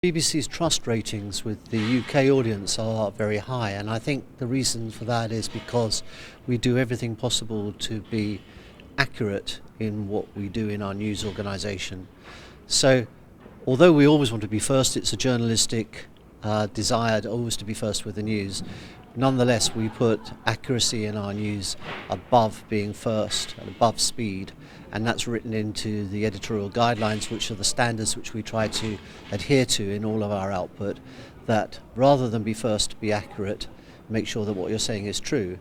BBC's trust ratings with the UK audience are very high, and I think the reason for that is because we do everything possible to be accurate in what we do in our news organisation. So although we always want to be first, it's a journalistic desire always to be first with the news. Nonetheless, we put accuracy in our news above being first and above speed, and that's written into the editorial guidelines, which are the standards which we try to adhere to in all of our output, that rather than be first, be accurate, make sure that what you're saying is true.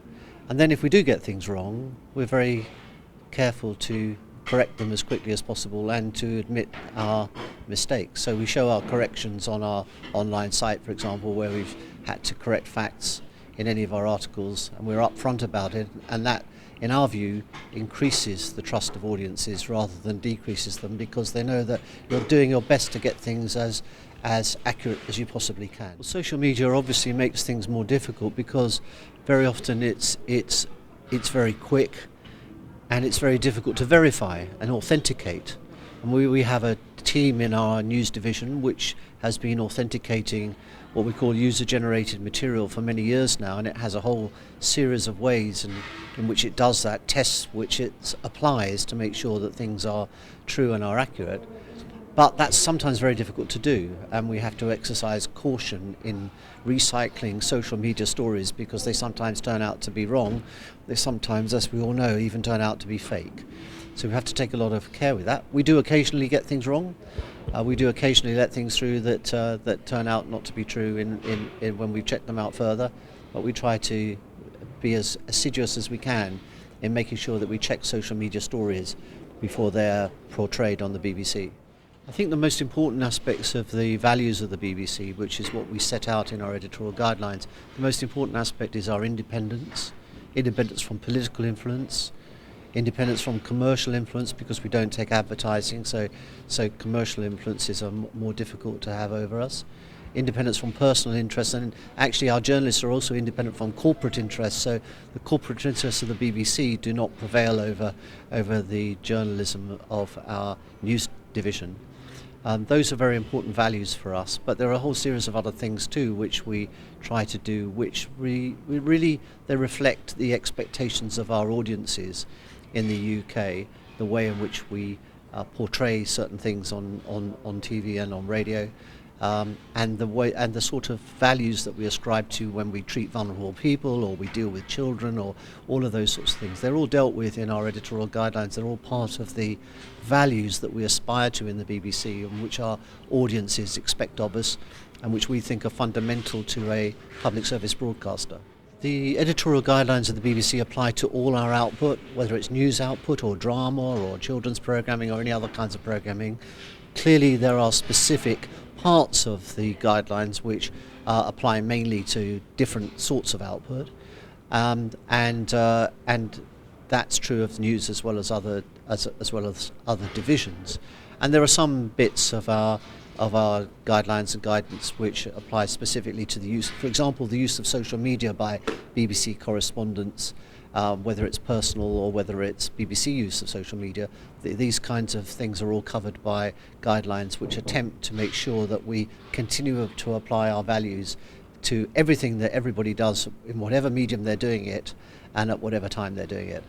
And then if we do get things wrong, we're very careful to correct them as quickly as possible and to admit our mistakes. So we show our corrections on our online site, for example, where we've had to correct facts in any of our articles, and we're upfront about it, and that, in our view, increases the trust of audiences rather than decreases them, because they know that you're doing your best to get things as accurate as you possibly can. Well, social media obviously makes things more difficult because very often it's very quick and it's very difficult to verify and authenticate. And we have a team in our news division which has been authenticating what we call user-generated material for many years now, and it has a whole series of ways in which it does that, tests which it applies to make sure that things are true and are accurate. But that's sometimes very difficult to do, and we have to exercise caution in recycling social media stories because they sometimes turn out to be wrong. They sometimes, as we all know, even turn out to be fake. So we have to take a lot of care with that. We do occasionally get things wrong. We do occasionally let things through that turn out not to be true in when we check them out further. But we try to be as assiduous as we can in making sure that we check social media stories before they're portrayed on the BBC. I think the most important aspects of the values of the BBC, which is what we set out in our editorial guidelines, the most important aspect is our independence from political influence, independence from commercial influence, because we don't take advertising, so commercial influences are more difficult to have over us. Independence from personal interests, and actually our journalists are also independent from corporate interests, so the corporate interests of the BBC do not prevail over the journalism of our news division. Those are very important values for us, but there are a whole series of other things too which we try to do, which we really they reflect the expectations of our audiences in the UK, the way in which we portray certain things on TV and on radio, and the sort of values that we ascribe to when we treat vulnerable people or we deal with children or all of those sorts of things. They're all dealt with in our editorial guidelines. They're all part of the values that we aspire to in the BBC and which our audiences expect of us and which we think are fundamental to a public service broadcaster. The editorial guidelines of the BBC apply to all our output, whether it's news output or drama or children's programming or any other kinds of programming. Clearly there are specific parts of the guidelines which apply mainly to different sorts of output, and that's true of news as well as other divisions. And there are some bits of our guidelines and guidance which apply specifically to the use, for example, the use of social media by BBC correspondents, whether it's personal or whether it's BBC use of social media. These kinds of things are all covered by guidelines which attempt to make sure that we continue to apply our values to everything that everybody does in whatever medium they're doing it and at whatever time they're doing it.